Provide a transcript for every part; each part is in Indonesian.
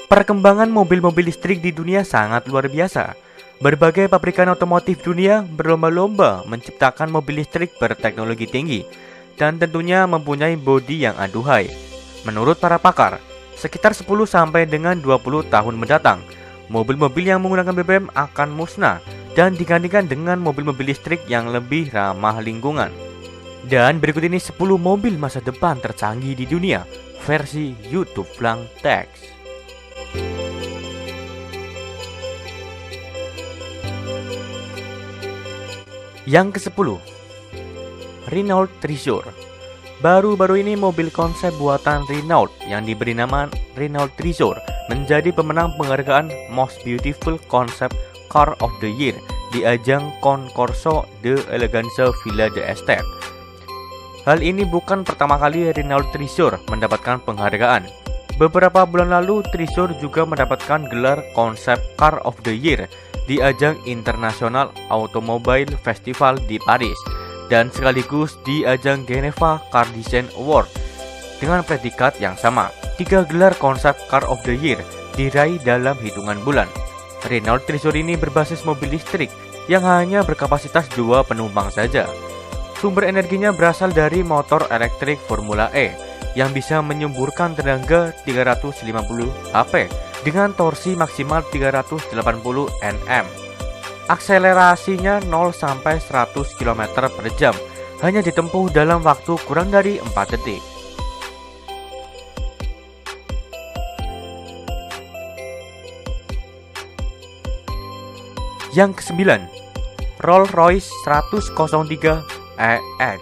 Perkembangan mobil-mobil listrik di dunia sangat luar biasa. Berbagai pabrikan otomotif dunia berlomba-lomba menciptakan mobil listrik berteknologi tinggi dan tentunya mempunyai bodi yang aduhai. Menurut para pakar, sekitar 10 sampai dengan 20 tahun mendatang, mobil-mobil yang menggunakan BBM akan musnah dan digantikan dengan mobil-mobil listrik yang lebih ramah lingkungan. Dan berikut ini 10 mobil masa depan tercanggih di dunia versi YouTube Blank Text. Yang ke-10, Renault Treasure. Baru-baru ini mobil konsep buatan Renault yang diberi nama Renault Treasure menjadi pemenang penghargaan Most Beautiful Concept Car of the Year di ajang Concorso de Eleganza Villa d'Este. Hal ini bukan pertama kali Renault Treasure mendapatkan penghargaan. Beberapa bulan lalu, Treasure juga mendapatkan gelar Concept Car of the Year di ajang International Automobile Festival di Paris dan sekaligus di ajang Geneva Car Design Award dengan predikat yang sama. 3 gelar konsep Car of the Year diraih dalam hitungan bulan. Renault Treasure ini berbasis mobil listrik yang hanya berkapasitas 2 penumpang saja. Sumber energinya berasal dari motor elektrik Formula E yang bisa menyemburkan tenaga 350 HP dengan torsi maksimal 380 Nm. Akselerasinya 0 sampai 100 km per jam hanya ditempuh dalam waktu kurang dari 4 detik. Yang ke-9, Rolls-Royce 103 EX.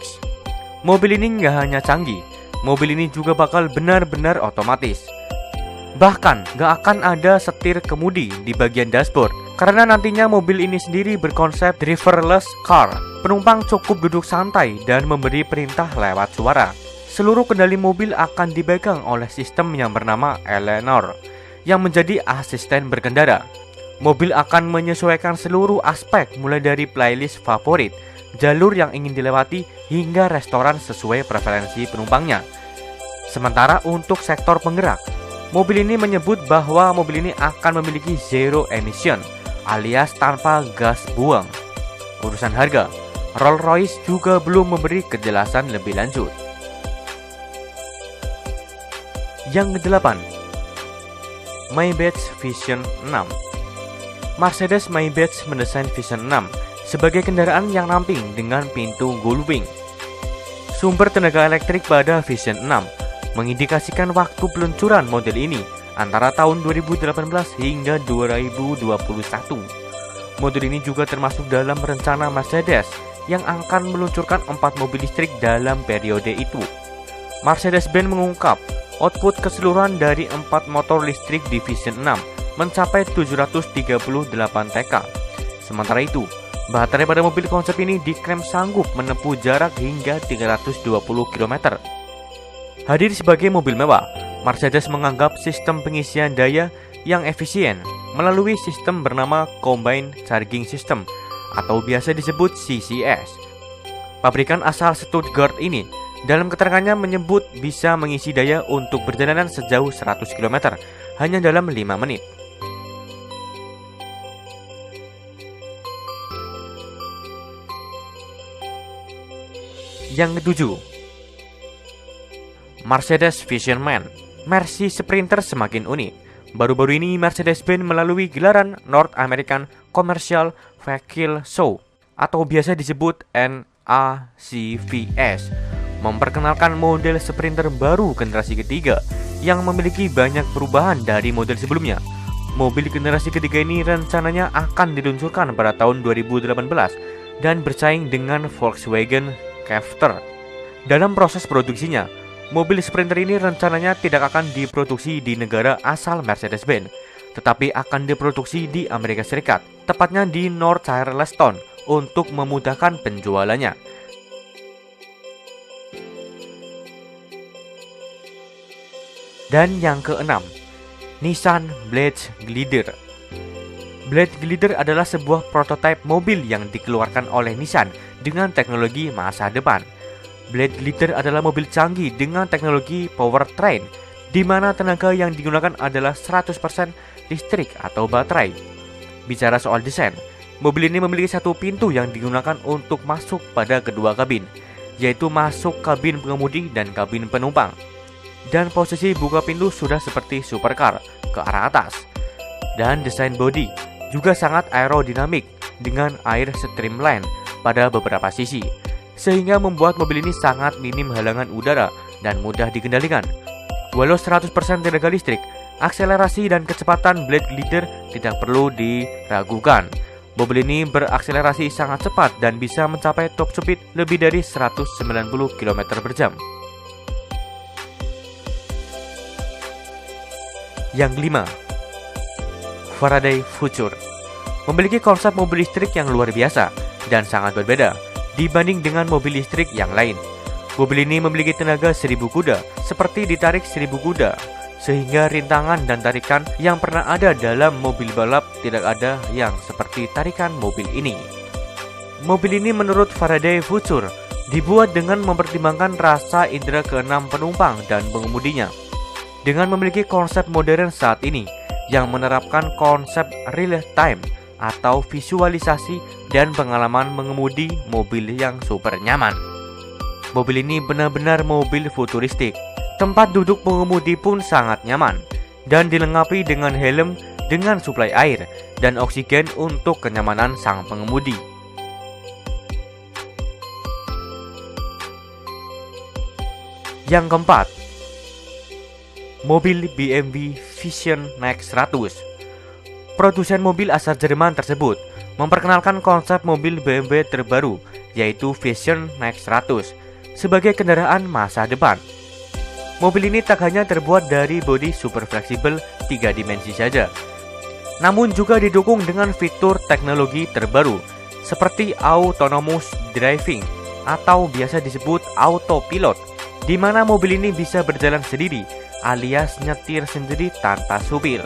Mobil ini nggak hanya canggih, mobil ini juga bakal benar-benar otomatis. Bahkan gak akan ada setir kemudi di bagian dashboard karena nantinya mobil ini sendiri berkonsep driverless car. Penumpang cukup duduk santai dan memberi perintah lewat suara. Seluruh kendali mobil akan dipegang oleh sistem yang bernama Eleanor yang menjadi asisten berkendara. Mobil akan menyesuaikan seluruh aspek mulai dari playlist favorit, jalur yang ingin dilewati hingga restoran sesuai preferensi penumpangnya. Sementara untuk sektor penggerak, mobil ini menyebut bahwa mobil ini akan memiliki zero emission alias tanpa gas buang. Urusan harga, Rolls-Royce juga belum memberi kejelasan lebih lanjut. Yang ke-8, Maybach Vision 6. Mercedes Maybach mendesain Vision 6 sebagai kendaraan yang ramping dengan pintu gullwing. Sumber tenaga elektrik pada Vision 6 mengindikasikan waktu peluncuran model ini antara tahun 2018 hingga 2021. Model ini juga termasuk dalam rencana Mercedes yang akan meluncurkan 4 mobil listrik dalam periode itu. Mercedes-Benz mengungkap output keseluruhan dari 4 motor listrik di Vision 6 mencapai 738 TK. Sementara itu, baterai pada mobil konsep ini diklaim sanggup menempuh jarak hingga 320 km. Hadir sebagai mobil mewah, Mercedes menganggap sistem pengisian daya yang efisien melalui sistem bernama Combined Charging System atau biasa disebut CCS. Pabrikan asal Stuttgart ini dalam keterangannya menyebut bisa mengisi daya untuk perjalanan sejauh 100 km hanya dalam 5 menit. Yang ke-7, Mercedes Vision Man. Mercy Sprinter semakin unik. Baru-baru ini Mercedes-Benz melalui gelaran North American Commercial Vehicle Show atau biasa disebut NACVS memperkenalkan model Sprinter baru generasi ketiga yang memiliki banyak perubahan dari model sebelumnya. Mobil generasi ketiga ini rencananya akan diluncurkan pada tahun 2018 dan bersaing dengan Volkswagen Crafter. Dalam proses produksinya, mobil Sprinter ini rencananya tidak akan diproduksi di negara asal Mercedes-Benz, tetapi akan diproduksi di Amerika Serikat, tepatnya di North Charleston untuk memudahkan penjualannya. Dan yang ke-6, Nissan Blade Glider. Blade Glider adalah sebuah prototipe mobil yang dikeluarkan oleh Nissan dengan teknologi masa depan. Blade Glider adalah mobil canggih dengan teknologi powertrain di mana tenaga yang digunakan adalah 100% listrik atau baterai. Bicara soal desain, mobil ini memiliki satu pintu yang digunakan untuk masuk pada kedua kabin, yaitu masuk kabin pengemudi dan kabin penumpang. Dan posisi buka pintu sudah seperti supercar ke arah atas. Dan desain bodi juga sangat aerodinamik dengan air streamline pada beberapa sisi, sehingga membuat mobil ini sangat minim halangan udara dan mudah dikendalikan. Walau 100% tenaga listrik, akselerasi dan kecepatan blade glider tidak perlu diragukan. Mobil ini berakselerasi sangat cepat dan bisa mencapai top speed lebih dari 190 km per jam. Yang kelima, Faraday Future memiliki konsep mobil listrik yang luar biasa dan sangat berbeda dibanding dengan mobil listrik yang lain. Mobil ini memiliki tenaga 1000 kuda seperti ditarik 1000 kuda, sehingga rintangan dan tarikan yang pernah ada dalam mobil balap tidak ada yang seperti tarikan mobil ini. Mobil ini menurut Faraday Future dibuat dengan mempertimbangkan rasa indera keenam penumpang dan pengemudinya. Dengan memiliki konsep modern saat ini yang menerapkan konsep real time atau visualisasi dan pengalaman mengemudi mobil yang super nyaman. Mobil ini benar-benar mobil futuristik. Tempat duduk pengemudi pun sangat nyaman dan dilengkapi dengan helm dengan suplai air dan oksigen untuk kenyamanan sang pengemudi. Yang keempat, mobil BMW Vision Next 100. Produsen mobil asal Jerman tersebut memperkenalkan konsep mobil BMW terbaru, yaitu Vision Next 100, sebagai kendaraan masa depan. Mobil ini tak hanya terbuat dari bodi super fleksibel 3 dimensi saja, namun juga didukung dengan fitur teknologi terbaru seperti autonomous driving atau biasa disebut autopilot, di mana mobil ini bisa berjalan sendiri alias nyetir sendiri tanpa supir.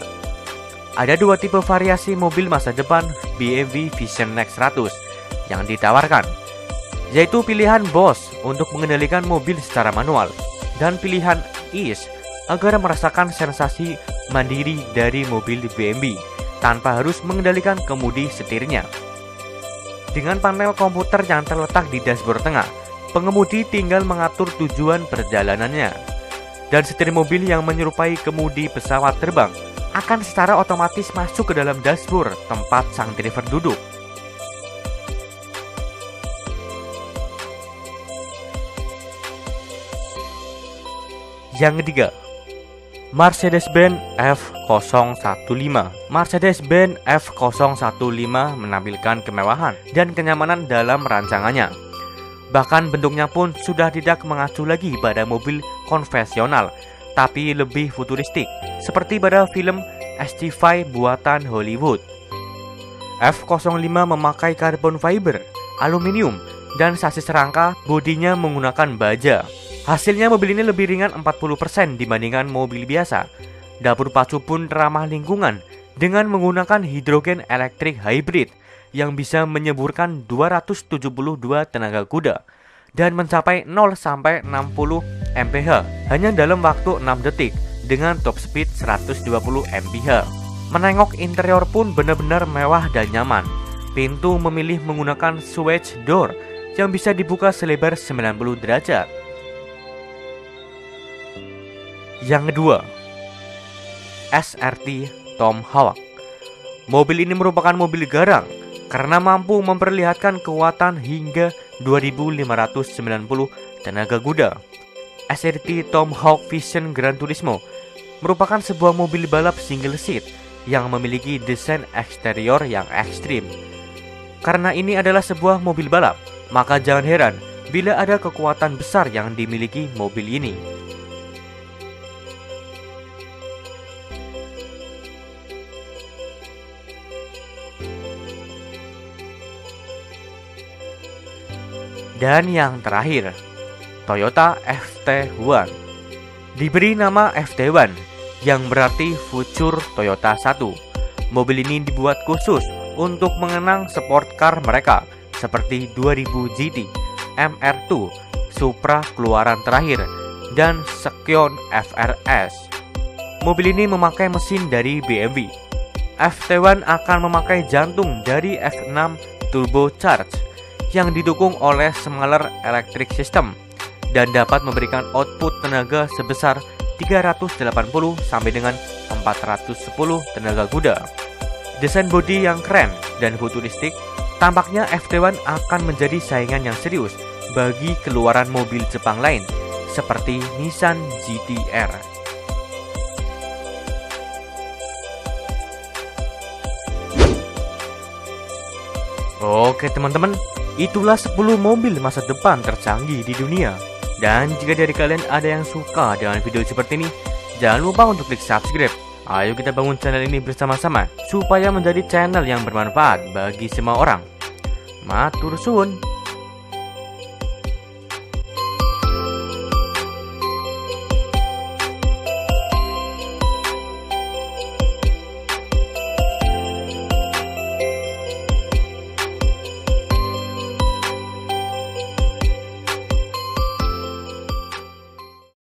Ada dua tipe variasi mobil masa depan BMW Vision Next 100 yang ditawarkan, yaitu pilihan Boss untuk mengendalikan mobil secara manual dan pilihan Ease agar merasakan sensasi mandiri dari mobil BMW tanpa harus mengendalikan kemudi setirnya. Dengan panel komputer yang terletak di dashboard tengah, pengemudi tinggal mengatur tujuan perjalanannya, dan setir mobil yang menyerupai kemudi pesawat terbang akan secara otomatis masuk ke dalam dashboard tempat sang driver duduk. Yang ketiga, Mercedes-Benz F015. Mercedes-Benz F015 menampilkan kemewahan dan kenyamanan dalam rancangannya. Bahkan bentuknya pun sudah tidak mengacu lagi pada mobil konvensional, tapi lebih futuristik, seperti pada film ST5 buatan Hollywood. F05 memakai carbon fiber, aluminium, dan sasis rangka bodinya menggunakan baja. Hasilnya mobil ini lebih ringan 40% dibandingkan mobil biasa. Dapur pacu pun ramah lingkungan dengan menggunakan hidrogen elektrik hybrid yang bisa menyemburkan 272 tenaga kuda dan mencapai 0-60 mph hanya dalam waktu 6 detik dengan top speed 120 mph. Menengok interior pun benar-benar mewah dan nyaman. Pintu memilih menggunakan switch door yang bisa dibuka selebar 90 derajat. Yang kedua, SRT Tomahawk. Mobil ini merupakan mobil garang karena mampu memperlihatkan kekuatan hingga 2590 tenaga kuda. SRT Tomahawk Vision Gran Turismo merupakan sebuah mobil balap single seat yang memiliki desain eksterior yang ekstrim. Karena ini adalah sebuah mobil balap, maka jangan heran bila ada kekuatan besar yang dimiliki mobil ini. Dan yang terakhir, Toyota FT1. Diberi nama FT1 yang berarti Future Toyota 1. Mobil ini dibuat khusus untuk mengenang sport car mereka seperti 2000 GT, MR2, Supra keluaran terakhir, dan Scion FRS. Mobil ini memakai mesin dari BMW. FT1 akan memakai jantung dari F6 turbocharged yang didukung oleh smaller electric system dan dapat memberikan output tenaga sebesar 380 sampai dengan 410 tenaga kuda. Desain bodi yang keren dan futuristik, tampaknya FT1 akan menjadi saingan yang serius bagi keluaran mobil Jepang lain seperti Nissan GT-R. Oke teman-teman, itulah 10 mobil masa depan tercanggih di dunia. Dan jika dari kalian ada yang suka dengan video seperti ini, jangan lupa untuk klik subscribe. Ayo kita bangun channel ini bersama-sama supaya menjadi channel yang bermanfaat bagi semua orang. Matur suwun.